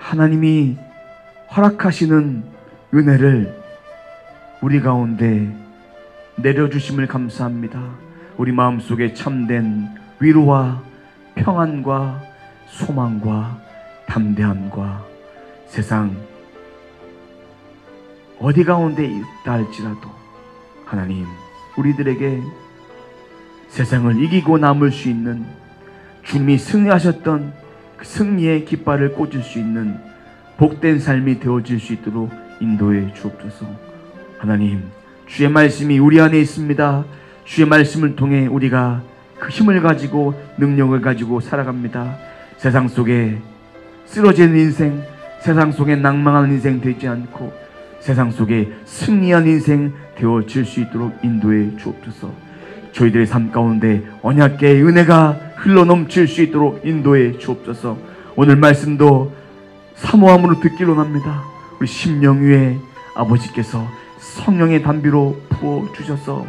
하나님이 허락하시는 은혜를 우리 가운데 내려주심을 감사합니다. 우리 마음속에 참된 위로와 평안과 소망과 담대함과 세상 어디 가운데 있다 할지라도 하나님, 우리들에게 세상을 이기고 남을 수 있는, 주님이 승리하셨던 그 승리의 깃발을 꽂을 수 있는 복된 삶이 되어질 수 있도록 인도해 주옵소서. 하나님, 주의 말씀이 우리 안에 있습니다. 주의 말씀을 통해 우리가 그 힘을 가지고 능력을 가지고 살아갑니다. 세상 속에 쓰러지는 인생, 세상 속에 낭망하는 인생 되지 않고 세상 속에 승리한 인생 되어질 수 있도록 인도해 주옵소서. 저희들의 삶 가운데 언약계의 은혜가 흘러넘칠 수 있도록 인도해 주옵소서. 오늘 말씀도 사모함으로 듣기로 합니다. 우리 심령 위에 아버지께서 성령의 담비로 부어주셔서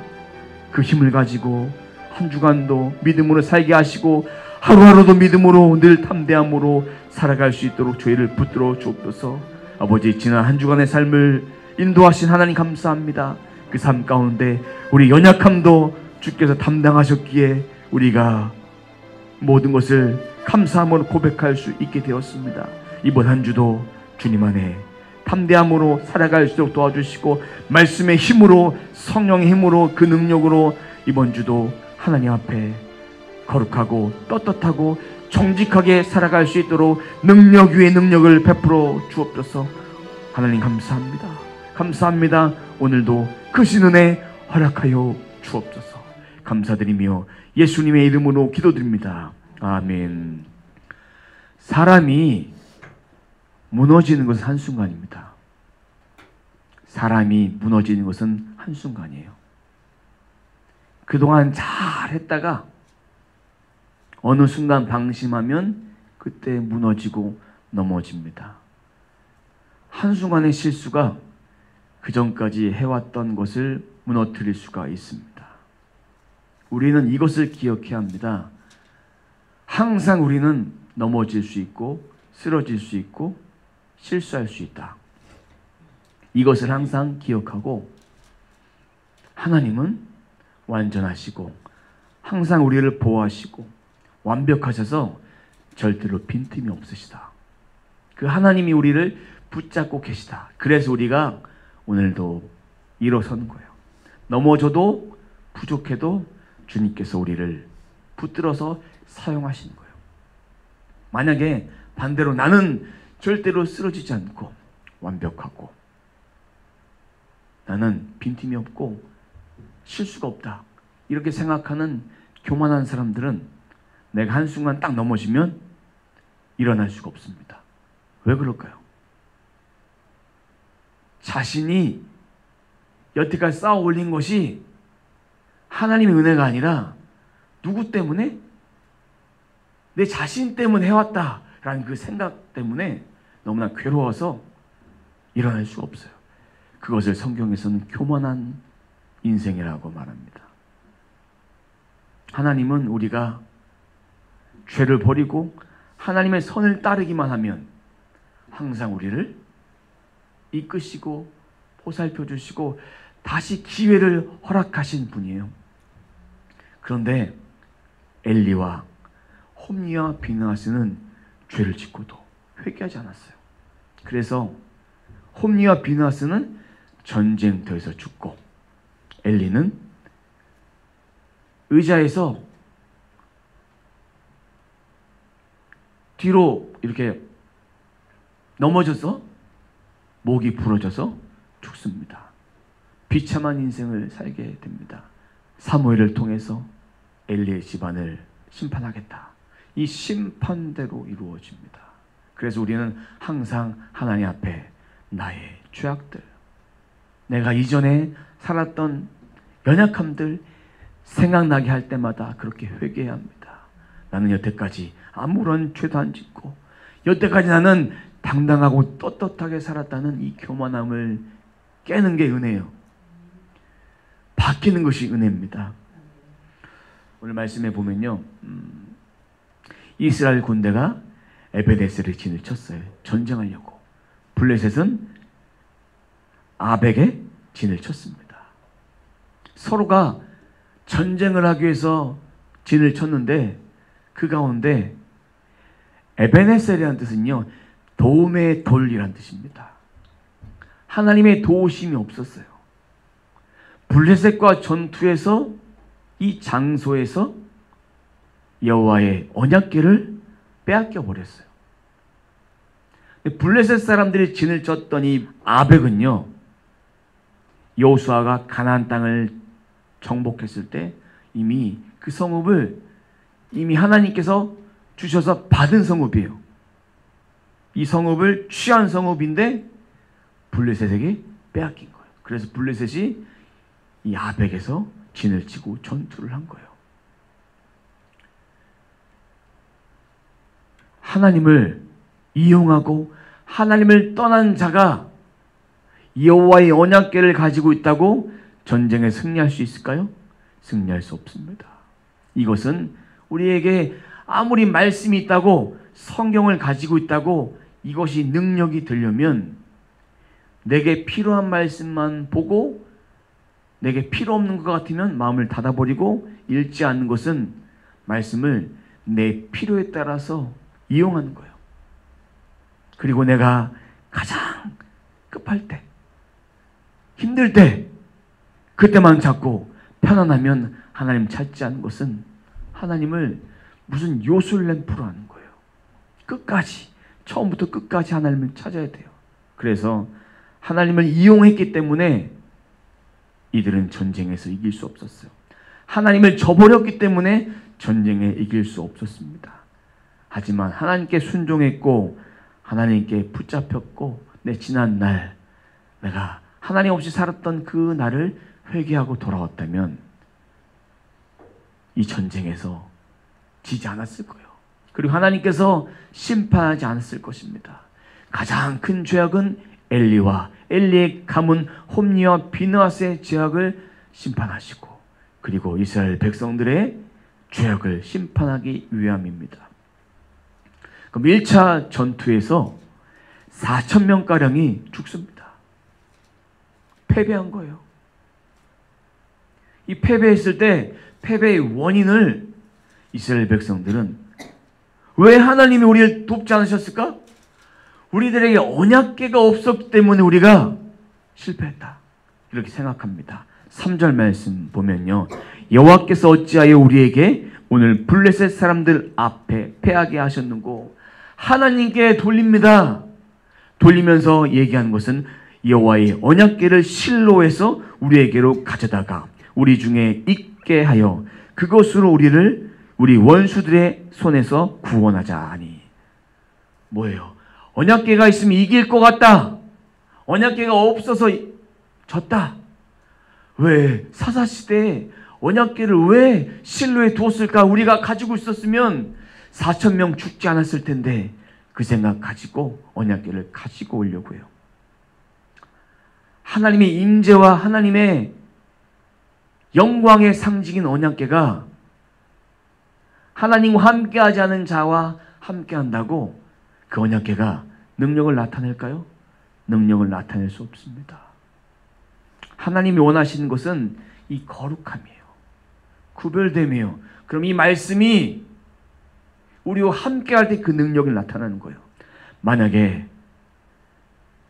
그 힘을 가지고 한 주간도 믿음으로 살게 하시고 하루하루도 믿음으로 늘 담대함으로 살아갈 수 있도록 저희를 붙들어 주옵소서. 아버지, 지난 한 주간의 삶을 인도하신 하나님 감사합니다. 그 삶 가운데 우리 연약함도 주께서 담당하셨기에 우리가 모든 것을 감사함으로 고백할 수 있게 되었습니다. 이번 한 주도 주님 안에 담대함으로 살아갈 수 있도록 도와주시고 말씀의 힘으로, 성령의 힘으로, 그 능력으로 이번 주도 하나님 앞에 거룩하고 떳떳하고 정직하게 살아갈 수 있도록 능력 위에 능력을 베풀어 주옵소서. 하나님 감사합니다. 감사합니다. 오늘도 크신 은혜 허락하여 주옵소서. 감사드리며 예수님의 이름으로 기도드립니다. 아멘. 사람이 무너지는 것은 한순간입니다. 사람이 무너지는 것은 한순간이에요. 그동안 잘 했다가 어느 순간 방심하면 그때 무너지고 넘어집니다. 한순간의 실수가 그전까지 해왔던 것을 무너뜨릴 수가 있습니다. 우리는 이것을 기억해야 합니다. 항상 우리는 넘어질 수 있고 쓰러질 수 있고 실수할 수 있다. 이것을 항상 기억하고 하나님은 완전하시고 항상 우리를 보호하시고 완벽하셔서 절대로 빈틈이 없으시다. 그 하나님이 우리를 붙잡고 계시다. 그래서 우리가 오늘도 일어서는 거예요. 넘어져도 부족해도 주님께서 우리를 붙들어서 사용하시는 거예요. 만약에 반대로 나는 절대로 쓰러지지 않고 완벽하고 나는 빈틈이 없고 실수가 없다, 이렇게 생각하는 교만한 사람들은 내가 한순간 딱 넘어지면 일어날 수가 없습니다. 왜 그럴까요? 자신이 여태까지 쌓아 올린 것이 하나님의 은혜가 아니라 누구 때문에? 내 자신 때문에 해왔다라는 그 생각 때문에 너무나 괴로워서 일어날 수가 없어요. 그것을 성경에서는 교만한 인생이라고 말합니다. 하나님은 우리가 죄를 버리고 하나님의 선을 따르기만 하면 항상 우리를 이끄시고 보살펴 주시고 다시 기회를 허락하신 분이에요. 그런데 엘리와 홈리와 비느하스는 죄를 짓고도 회개하지 않았어요. 그래서 홈리와 비느하스는 전쟁터에서 죽고 엘리는 의자에서 뒤로 이렇게 넘어져서 목이 부러져서 죽습니다. 비참한 인생을 살게 됩니다. 사무엘을 통해서 엘리의 집안을 심판하겠다. 이 심판대로 이루어집니다. 그래서 우리는 항상 하나님 앞에 나의 죄악들, 내가 이전에 살았던 연약함들 생각나게 할 때마다 그렇게 회개해야 합니다. 나는 여태까지 아무런 죄도 안 짓고 여태까지 나는 당당하고 떳떳하게 살았다는 이 교만함을 깨는 게 은혜예요. 바뀌는 것이 은혜입니다. 오늘 말씀에 보면요, 이스라엘 군대가 에베네셀이 진을 쳤어요. 전쟁하려고. 블레셋은 아벡에 진을 쳤습니다. 서로가 전쟁을 하기 위해서 진을 쳤는데 그 가운데 에베네셀이라는 뜻은요, 도움의 돌이라는 뜻입니다. 하나님의 도우심이 없었어요. 블레셋과 전투에서 이 장소에서 여호와의 언약궤를 빼앗겨 버렸어요. 블레셋 사람들이 진을 쳤더니 아벡은요, 여호수아가 가나안 땅을 정복했을 때 이미 그 성읍을 이미 하나님께서 주셔서 받은 성읍이에요. 이 성읍을 취한 성읍인데 블레셋에게 빼앗긴 거예요. 그래서 블레셋이 이 아벡에서 진을 치고 전투를 한 거예요. 하나님을 이용하고 하나님을 떠난 자가 여호와의 언약궤를 가지고 있다고 전쟁에 승리할 수 있을까요? 승리할 수 없습니다. 이것은 우리에게 아무리 말씀이 있다고, 성경을 가지고 있다고 이것이 능력이 되려면 내게 필요한 말씀만 보고 내게 필요 없는 것 같으면 마음을 닫아버리고 읽지 않는 것은 말씀을 내 필요에 따라서 이용하는 거예요. 그리고 내가 가장 급할 때, 힘들 때, 그때만 잡고 편안하면 하나님 찾지 않는 것은 하나님을 무슨 요술램프로 하는 거예요. 끝까지, 처음부터 끝까지 하나님을 찾아야 돼요. 그래서 하나님을 이용했기 때문에 이들은 전쟁에서 이길 수 없었어요. 하나님을 저버렸기 때문에 전쟁에 이길 수 없었습니다. 하지만 하나님께 순종했고 하나님께 붙잡혔고 내 지난 날, 내가 하나님 없이 살았던 그 날을 회개하고 돌아왔다면 이 전쟁에서 지지 않았을 거예요. 그리고 하나님께서 심판하지 않았을 것입니다. 가장 큰 죄악은 엘리의 가문 홈리와 비느하스의 죄악을 심판하시고 그리고 이스라엘 백성들의 죄악을 심판하기 위함입니다. 그럼 1차 전투에서 4,000명가량이 죽습니다. 패배한 거예요. 이 패배했을 때 패배의 원인을 이스라엘 백성들은 왜 하나님이 우리를 돕지 않으셨을까? 우리들에게 언약궤가 없었기 때문에 우리가 실패했다. 이렇게 생각합니다. 3절 말씀 보면요. 여호와께서 어찌하여 우리에게 오늘 블레셋 사람들 앞에 패하게 하셨는고 하나님께 돌립니다. 돌리면서 얘기하는 것은 여호와의 언약궤를 실로에서 우리에게로 가져다가 우리 중에 있게 하여 그것으로 우리를 우리 원수들의 손에서 구원하자 하니. 뭐예요? 언약궤가 있으면 이길 것 같다. 언약궤가 없어서 졌다. 왜? 사사시대에 언약궤를 왜 실로에 두었을까? 우리가 가지고 있었으면 4,000명 죽지 않았을 텐데 그 생각 가지고 언약궤를 가지고 오려고 해요. 하나님의 임재와 하나님의 영광의 상징인 언약궤가 하나님과 함께하지 않은 자와 함께한다고 그 언약궤가 능력을 나타낼까요? 능력을 나타낼 수 없습니다. 하나님이 원하시는 것은 이 거룩함이에요. 구별됨이에요. 그럼 이 말씀이 우리와 함께할 때 그 능력을 나타나는 거예요. 만약에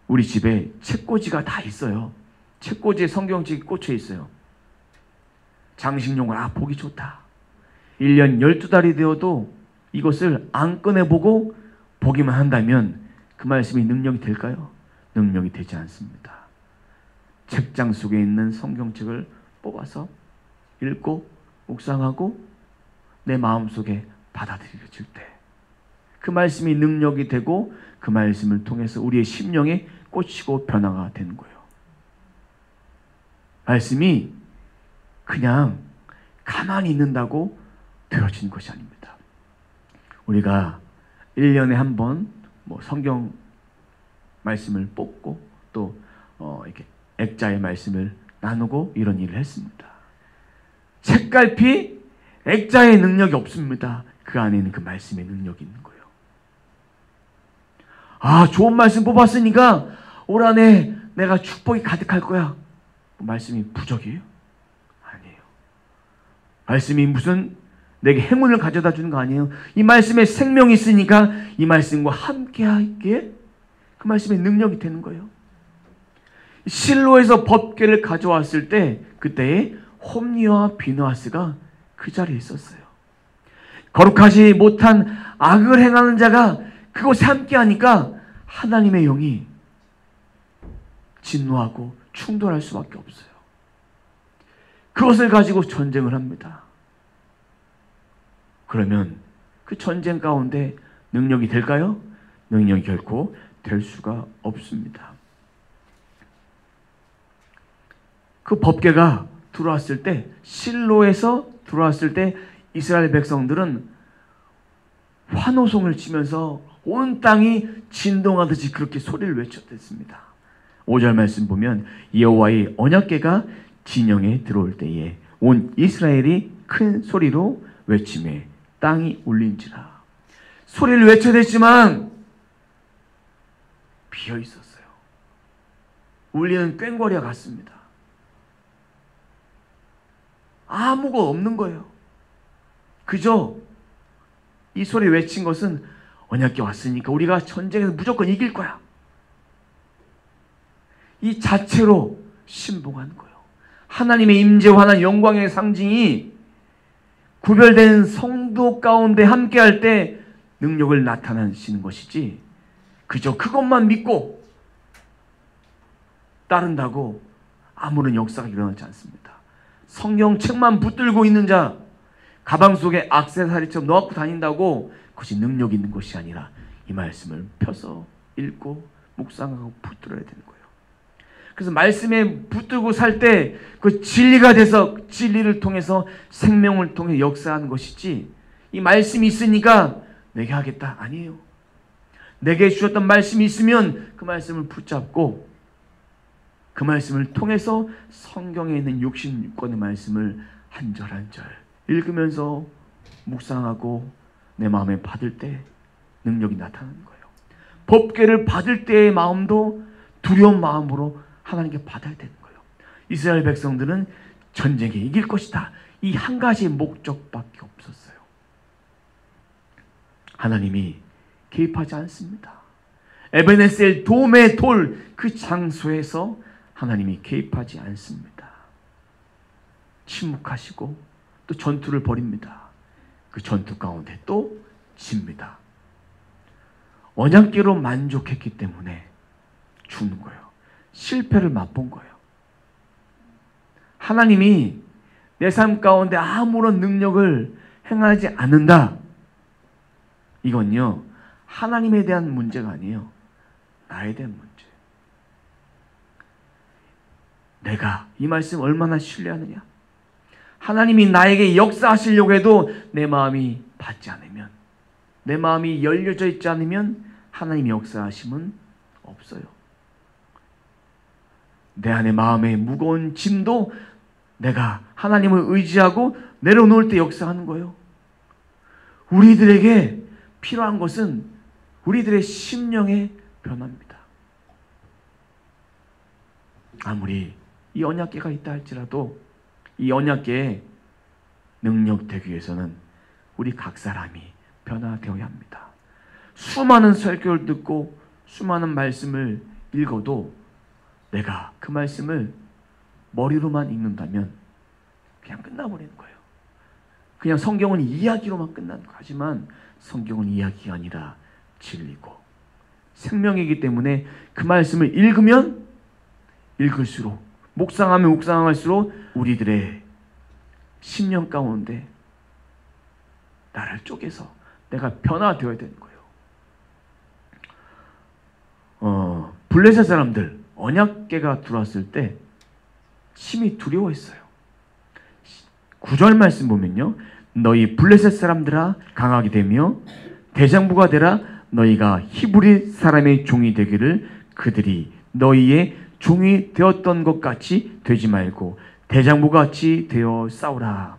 우리 집에 책꽂이가 다 있어요. 책꽂이에 성경책이 꽂혀 있어요. 장식용으로 보기 좋다. 1년 12달이 되어도 이것을 안 꺼내보고 보기만 한다면 그 말씀이 능력이 될까요? 능력이 되지 않습니다. 책장 속에 있는 성경책을 뽑아서 읽고 묵상하고 내 마음속에 받아들여질 때 그 말씀이 능력이 되고 그 말씀을 통해서 우리의 심령에 꽂히고 변화가 되는 거예요. 말씀이 그냥 가만히 있는다고 되어진 것이 아닙니다. 우리가 1년에 한 번 성경 말씀을 뽑고 또 이렇게 액자의 말씀을 나누고 이런 일을 했습니다. 책갈피 액자의 능력이 없습니다. 그 안에는 그 말씀의 능력이 있는 거예요. 좋은 말씀 뽑았으니까 올 한해 내가 축복이 가득할 거야. 말씀이 부적이에요? 아니에요. 말씀이 무슨 내게 행운을 가져다 주는 거 아니에요. 이 말씀에 생명이 있으니까 이 말씀과 함께하기에 그 말씀의 능력이 되는 거예요. 실로에서 법궤를 가져왔을 때 그때에 홈리와 비느하스가 그 자리에 있었어요. 거룩하지 못한 악을 행하는 자가 그곳에 함께하니까 하나님의 영이 진노하고 충돌할 수밖에 없어요. 그것을 가지고 전쟁을 합니다. 그러면 그 전쟁 가운데 능력이 될까요? 능력이 결코 될 수가 없습니다. 그 법궤가 들어왔을 때, 실로에서 들어왔을 때 이스라엘 백성들은 환호성을 치면서 온 땅이 진동하듯이 그렇게 소리를 외쳤댔습니다. 5절 말씀 보면 여호와의 언약궤가 진영에 들어올 때에 온 이스라엘이 큰 소리로 외치매 땅이 울린지라. 소리를 외쳐댔지만 비어 있었어요. 울리는 꽹과리와 같습니다. 아무가 없는 거예요. 그저 이 소리 외친 것은 언약궤 왔으니까 우리가 전쟁에서 무조건 이길 거야. 이 자체로 신봉하는 거예요. 하나님의 임재와 하나님의 영광의 상징이 구별된 성도 가운데 함께할 때 능력을 나타내시는 것이지, 그저 그것만 믿고 따른다고 아무런 역사가 일어나지 않습니다. 성경책만 붙들고 있는 자, 가방 속에 액세서리처럼 넣고 다닌다고 그것이 능력 있는 것이 아니라 이 말씀을 펴서 읽고 묵상하고 붙들어야 되는 거예요. 그래서 말씀에 붙들고 살 때 그 진리가 돼서 진리를 통해서 생명을 통해 역사하는 것이지, 이 말씀이 있으니까 내게 하겠다 아니에요. 내게 주셨던 말씀이 있으면 그 말씀을 붙잡고 그 말씀을 통해서 성경에 있는 66권의 말씀을 한 절 한 절 읽으면서 묵상하고 내 마음에 받을 때 능력이 나타나는 거예요. 법궤를 받을 때의 마음도 두려운 마음으로 하나님께 받아야 되는 거예요. 이스라엘 백성들은 전쟁에 이길 것이다. 이 한 가지 목적밖에 없었어요. 하나님이 개입하지 않습니다. 에베네셀 도움의 돌 그 장소에서 하나님이 개입하지 않습니다. 침묵하시고 또 전투를 벌입니다. 그 전투 가운데 또 집니다. 언약궤로 만족했기 때문에 죽는 거예요. 실패를 맛본 거예요. 하나님이 내 삶 가운데 아무런 능력을 행하지 않는다. 이건요, 하나님에 대한 문제가 아니에요. 나에 대한 문제. 내가 이 말씀 얼마나 신뢰하느냐? 하나님이 나에게 역사하시려고 해도 내 마음이 받지 않으면, 내 마음이 열려져 있지 않으면 하나님의 역사하심은 없어요. 내 안에 마음의 무거운 짐도 내가 하나님을 의지하고 내려놓을 때 역사하는 거예요. 우리들에게 필요한 것은 우리들의 심령의 변화입니다. 아무리 이 언약궤가 있다 할지라도 이 언약궤에 능력되기 위해서는 우리 각 사람이 변화되어야 합니다. 수많은 설교를 듣고 수많은 말씀을 읽어도 내가 그 말씀을 머리로만 읽는다면 그냥 끝나버리는 거예요. 그냥 성경은 이야기로만 끝나는 거. 하지만 성경은 이야기가 아니라 진리고 생명이기 때문에 그 말씀을 읽으면 읽을수록, 묵상하면 묵상할수록 우리들의 심령 가운데 나를 쪼개서 내가 변화되어야 되는 거예요. 블레셋 사람들 언약궤가 들어왔을 때 심히 두려워했어요. 9절 말씀 보면요, 너희 블레셋 사람들아 강하게 되며 대장부가 되라. 너희가 히브리 사람의 종이 되기를 그들이 너희의 종이 되었던 것 같이 되지 말고 대장부같이 되어 싸우라.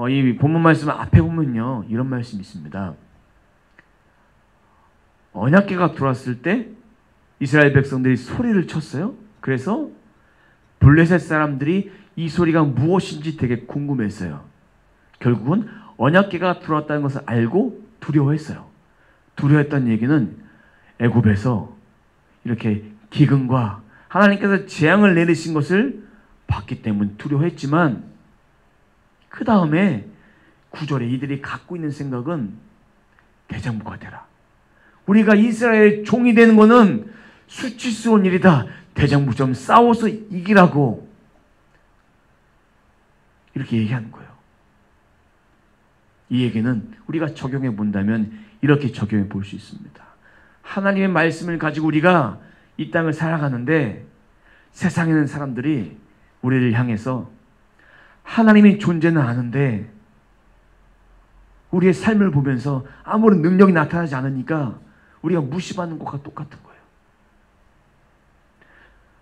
이 본문 말씀 앞에 보면요, 이런 말씀이 있습니다. 언약궤가 들어왔을 때 이스라엘 백성들이 소리를 쳤어요. 그래서 블레셋 사람들이 이 소리가 무엇인지 되게 궁금했어요. 결국은 언약궤가 들어왔다는 것을 알고 두려워했어요. 두려워했던 얘기는 애굽에서 이렇게 기근과 하나님께서 재앙을 내리신 것을 봤기 때문에 두려워했지만, 그 다음에 9절에 이들이 갖고 있는 생각은 대장부가 되라. 우리가 이스라엘 종이 되는 것은 수치스러운 일이다. 대장부 좀 싸워서 이기라고 이렇게 얘기하는 거예요. 이 얘기는 우리가 적용해 본다면 이렇게 적용해 볼 수 있습니다. 하나님의 말씀을 가지고 우리가 이 땅을 살아가는데 세상에 있는 사람들이 우리를 향해서 하나님의 존재는 아는데 우리의 삶을 보면서 아무런 능력이 나타나지 않으니까 우리가 무시받는 것과 똑같은 거예요.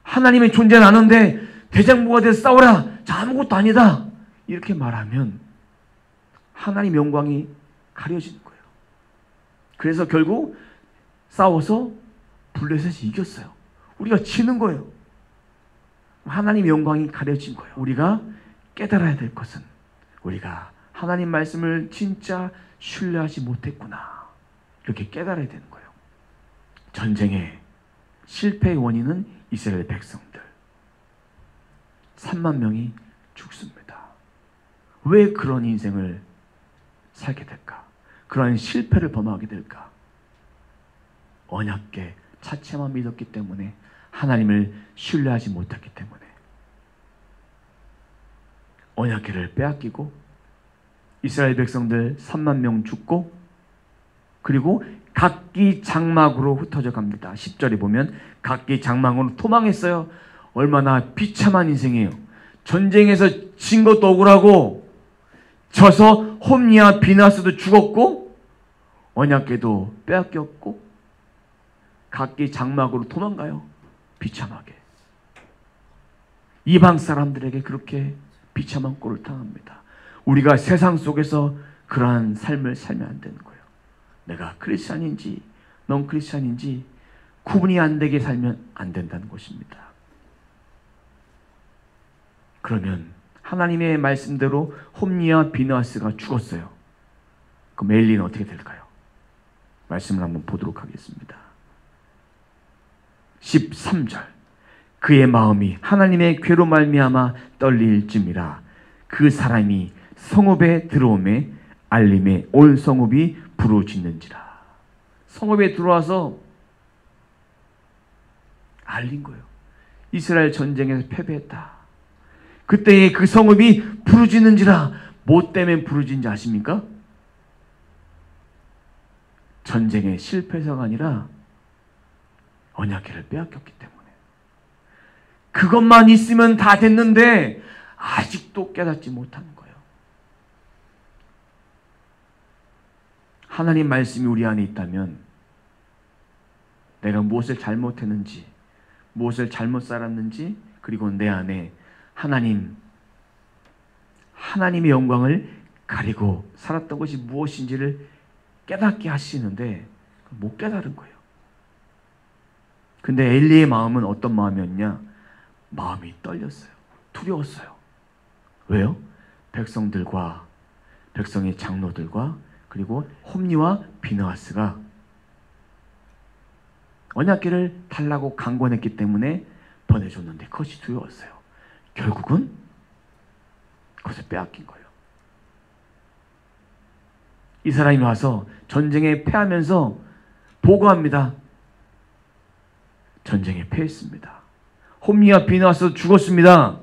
하나님의 존재는 아는데 대장부가 돼서 싸워라. 자, 아무것도 아니다. 이렇게 말하면 하나님 영광이 가려지는 거예요. 그래서 결국 싸워서 블레셋이 이겼어요. 우리가 지는 거예요. 하나님 영광이 가려진 거예요. 우리가 깨달아야 될 것은 우리가 하나님 말씀을 진짜 신뢰하지 못했구나. 이렇게 깨달아야 되는 거예요. 전쟁의 실패의 원인은 이스라엘 백성들. 3만 명이 죽습니다. 왜 그런 인생을 살게 될까? 그런 실패를 범하게 될까? 언약궤 자체만 믿었기 때문에, 하나님을 신뢰하지 못했기 때문에. 언약궤를 빼앗기고 이스라엘 백성들 3만 명 죽고, 그리고 각기 장막으로 흩어져 갑니다. 10절에 보면 각기 장막으로 도망했어요. 얼마나 비참한 인생이에요. 전쟁에서 진 것도 억울하고, 져서 홈리와 비나스도 죽었고, 언약궤도 빼앗겼고, 각기 장막으로 도망가요. 비참하게. 이방 사람들에게 그렇게 비참한 꼴을 당합니다. 우리가 세상 속에서 그러한 삶을 살면 안 되는 거예요. 내가 크리스찬인지 넌 크리스찬인지 구분이 안 되게 살면 안 된다는 것입니다. 그러면 하나님의 말씀대로 홈리와 비느하스가 죽었어요. 그럼 엘리는 어떻게 될까요? 말씀을 한번 보도록 하겠습니다. 13절. 그의 마음이 하나님의 괴로 말미암아 떨릴쯤이라. 그 사람이 성읍에 들어오매 알림에 온 성읍이 부르짖는지라. 성읍에 들어와서 알린 거예요. 이스라엘 전쟁에서 패배했다. 그때에 그 성읍이 부르짖는지라. 뭐 때문에 부르짖는지 아십니까? 전쟁의 실패서가 아니라 언약궤를 빼앗겼기 때문에. 그것만 있으면 다 됐는데 아직도 깨닫지 못하는 거예요. 하나님 말씀이 우리 안에 있다면 내가 무엇을 잘못했는지, 무엇을 잘못 살았는지, 그리고 내 안에 하나님의 영광을 가리고 살았던 것이 무엇인지를 깨닫게 하시는데 못 깨달은 거예요. 근데 엘리의 마음은 어떤 마음이었냐? 마음이 떨렸어요. 두려웠어요. 왜요? 백성의 장로들과 그리고 홈리와 비느하스가 언약궤를 달라고 강권했기 때문에 보내줬는데 그것이 두려웠어요. 결국은 그것을 빼앗긴 거예요. 이 사람이 와서 전쟁에 패하면서 보고합니다. 전쟁에 패했습니다. 홈리와 비느하스도 죽었습니다.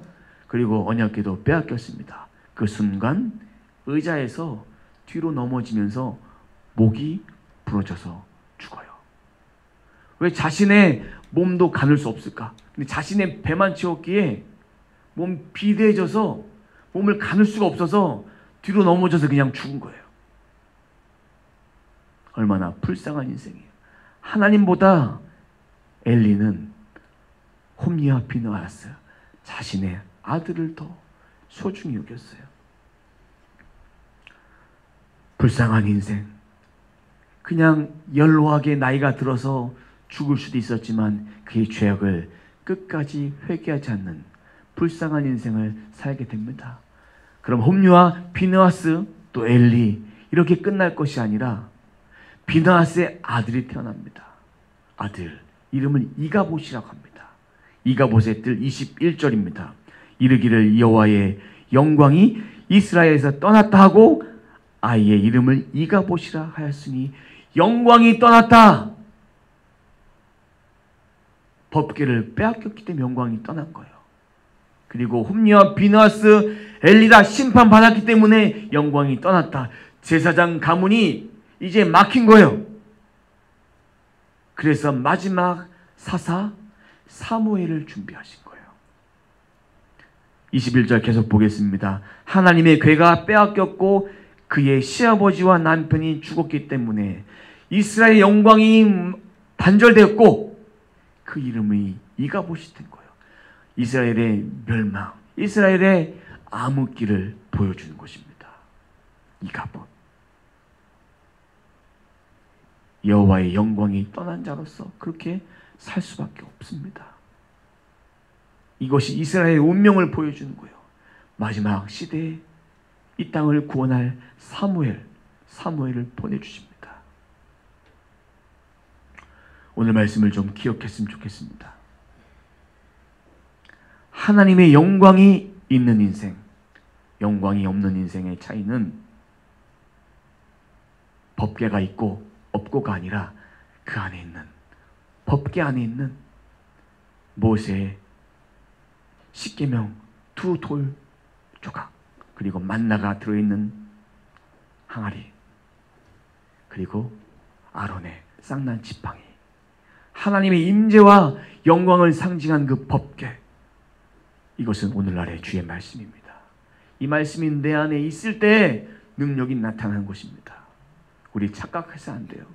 그리고 언약궤도 빼앗겼습니다. 그 순간 의자에서 뒤로 넘어지면서 목이 부러져서 죽어요. 왜 자신의 몸도 가눌 수 없을까? 근데 자신의 배만 채웠기에 몸 비대해져서 몸을 가눌 수가 없어서 뒤로 넘어져서 그냥 죽은 거예요. 얼마나 불쌍한 인생이에요. 하나님보다 엘리는 홈리와 비느하스 자신의 아들을 더 소중히 여겼어요. 불쌍한 인생. 그냥 연로하게 나이가 들어서 죽을 수도 있었지만 그의 죄악을 끝까지 회개하지 않는 불쌍한 인생을 살게 됩니다. 그럼 홈리와 비느하스 또 엘리 이렇게 끝날 것이 아니라 비느하스의 아들이 태어납니다. 아들 이름을 이가봇이라고 합니다. 이가봇의 뜰 21절입니다. 이르기를 여호와의 영광이 이스라엘에서 떠났다 하고 아이의 이름을 이가봇이라 하였으니 영광이 떠났다. 법궤를 빼앗겼기 때문에 영광이 떠난 거예요. 그리고 홈리와 비느하스 엘리다 심판받았기 때문에 영광이 떠났다. 제사장 가문이 이제 막힌 거예요. 그래서 마지막 사사 사무엘을 준비하신 거예요. 21절 계속 보겠습니다. 하나님의 궤가 빼앗겼고 그의 시아버지와 남편이 죽었기 때문에 이스라엘의 영광이 단절되었고 그 이름이 이가봇이 된 거예요. 이스라엘의 멸망, 이스라엘의 암흑기를 보여주는 것입니다. 이가봇. 여호와의 영광이 떠난 자로서 그렇게 살 수밖에 없습니다. 이것이 이스라엘의 운명을 보여주는 거예요. 마지막 시대에 이 땅을 구원할 사무엘을 보내주십니다. 오늘 말씀을 좀 기억했으면 좋겠습니다. 하나님의 영광이 있는 인생, 영광이 없는 인생의 차이는 법궤가 있고 없고가 아니라 그 안에 있는, 법궤 안에 있는 모세의 십계명 두 돌 조각, 그리고 만나가 들어있는 항아리, 그리고 아론의 쌍난 지팡이, 하나님의 임재와 영광을 상징한 그 법궤, 이것은 오늘날의 주의 말씀입니다. 이 말씀이 내 안에 있을 때 능력이 나타나는 것입니다. 우리 착각해서 안 돼요.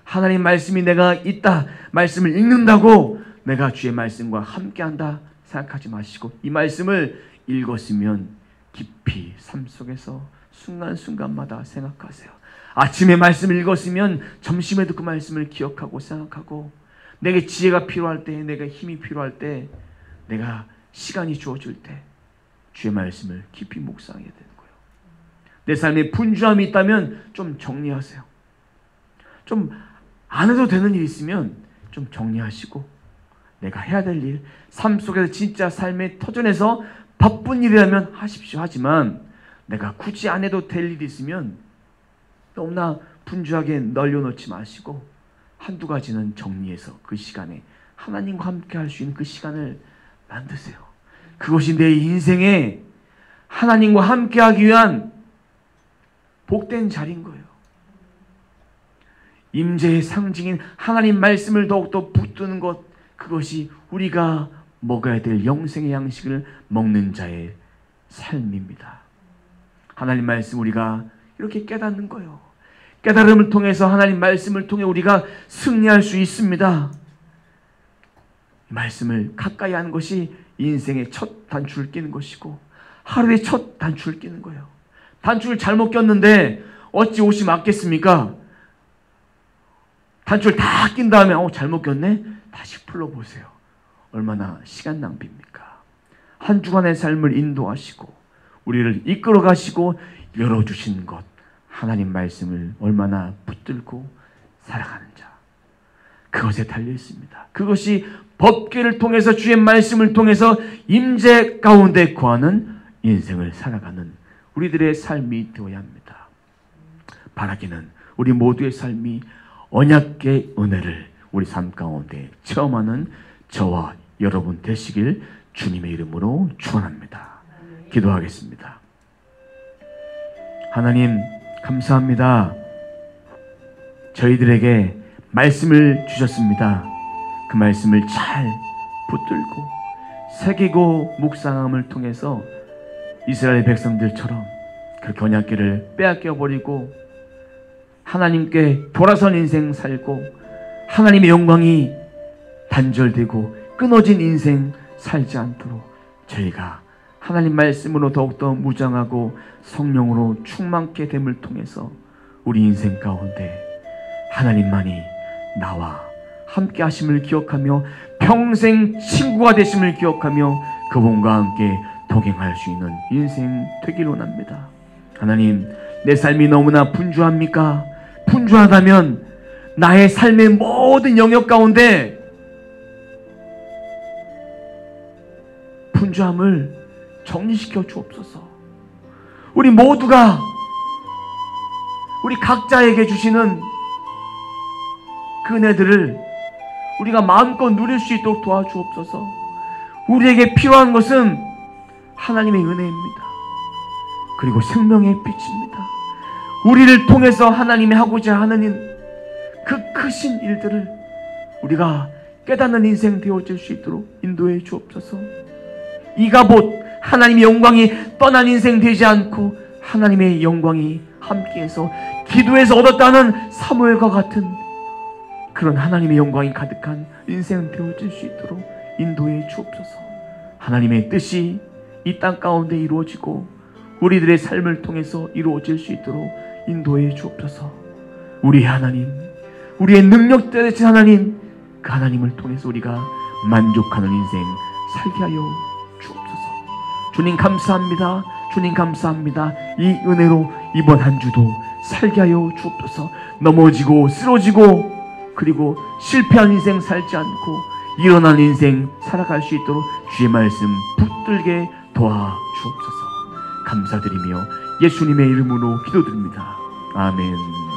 하나님 말씀이 내가 있다, 말씀을 읽는다고 내가 주의 말씀과 함께한다 생각하지 마시고 이 말씀을 읽었으면 깊이 삶 속에서 순간순간마다 생각하세요. 아침에 말씀을 읽었으면 점심에도 그 말씀을 기억하고 생각하고 내게 지혜가 필요할 때, 내가 힘이 필요할 때, 내가 시간이 주어질 때 주의 말씀을 깊이 묵상해야 되는 거예요. 내 삶에 분주함이 있다면 좀 정리하세요. 좀 안 해도 되는 일이 있으면 좀 정리하시고 내가 해야 될 일, 삶 속에서 진짜 삶의 터전에서 바쁜 일이라면 하십시오. 하지만 내가 굳이 안 해도 될 일이 있으면 너무나 분주하게 널려놓지 마시고 한두 가지는 정리해서 그 시간에 하나님과 함께 할 수 있는 그 시간을 만드세요. 그것이 내 인생에 하나님과 함께 하기 위한 복된 자리인 거예요. 임재의 상징인 하나님 말씀을 더욱더 붙드는 것, 그것이 우리가 먹어야 될 영생의 양식을 먹는 자의 삶입니다. 하나님 말씀 우리가 이렇게 깨닫는 거예요. 깨달음을 통해서 하나님 말씀을 통해 우리가 승리할 수 있습니다. 말씀을 가까이 하는 것이 인생의 첫 단추를 끼는 것이고 하루의 첫 단추를 끼는 거예요. 단추를 잘못 꼈는데 어찌 옷이 맞겠습니까? 단추를 다 낀 다음에 잘못 꼈네? 다시 풀러보세요. 얼마나 시간 낭비입니까? 한 주간의 삶을 인도하시고 우리를 이끌어 가시고 열어주신 것, 하나님 말씀을 얼마나 붙들고 살아가는 자, 그것에 달려 있습니다. 그것이 법궤를 통해서 주의 말씀을 통해서 임재 가운데 거하는 인생을 살아가는 우리들의 삶이 되어야 합니다. 바라기는 우리 모두의 삶이 언약의 은혜를 우리 삶 가운데 체험하는 저와 여러분 되시길 주님의 이름으로 축원합니다. 기도하겠습니다. 하나님 감사합니다. 저희들에게 말씀을 주셨습니다. 그 말씀을 잘 붙들고 새기고 묵상함을 통해서 이스라엘 백성들처럼 그렇게 언약궤를 빼앗겨버리고 하나님께 돌아선 인생 살고 하나님의 영광이 단절되고 끊어진 인생 살지 않도록 저희가 하나님 말씀으로 더욱더 무장하고 성령으로 충만케 됨을 통해서 우리 인생 가운데 하나님만이 나와 함께 하심을 기억하며 평생 친구가 되심을 기억하며 그분과 함께 동행할 수 있는 인생 되길 원합니다. 하나님, 내 삶이 너무나 분주합니까? 분주하다면 나의 삶의 모든 영역 가운데 분주함을 정리시켜 주옵소서. 우리 모두가 우리 각자에게 주시는 그 은혜들을 우리가 마음껏 누릴 수 있도록 도와주옵소서. 우리에게 필요한 것은 하나님의 은혜입니다. 그리고 생명의 빛입니다. 우리를 통해서 하나님이 하고자 하는 그 크신 일들을 우리가 깨닫는 인생 되어질 수 있도록 인도해 주옵소서. 이가 곧 하나님의 영광이 떠난 인생 되지 않고 하나님의 영광이 함께해서 기도에서 얻었다는 사무엘과 같은 그런 하나님의 영광이 가득한 인생 되어질 수 있도록 인도해 주옵소서. 하나님의 뜻이 이 땅 가운데 이루어지고 우리들의 삶을 통해서 이루어질 수 있도록 인도해 주옵소서. 우리의 하나님, 우리의 능력대 되신 하나님, 그 하나님을 통해서 우리가 만족하는 인생 살게 하여 주옵소서. 주님 감사합니다. 주님 감사합니다. 이 은혜로 이번 한 주도 살게 하여 주옵소서. 넘어지고 쓰러지고 그리고 실패한 인생 살지 않고 일어난 인생 살아갈 수 있도록 주의 말씀 붙들게 도와주옵소서. 감사드리며 예수님의 이름으로 기도드립니다. 아멘.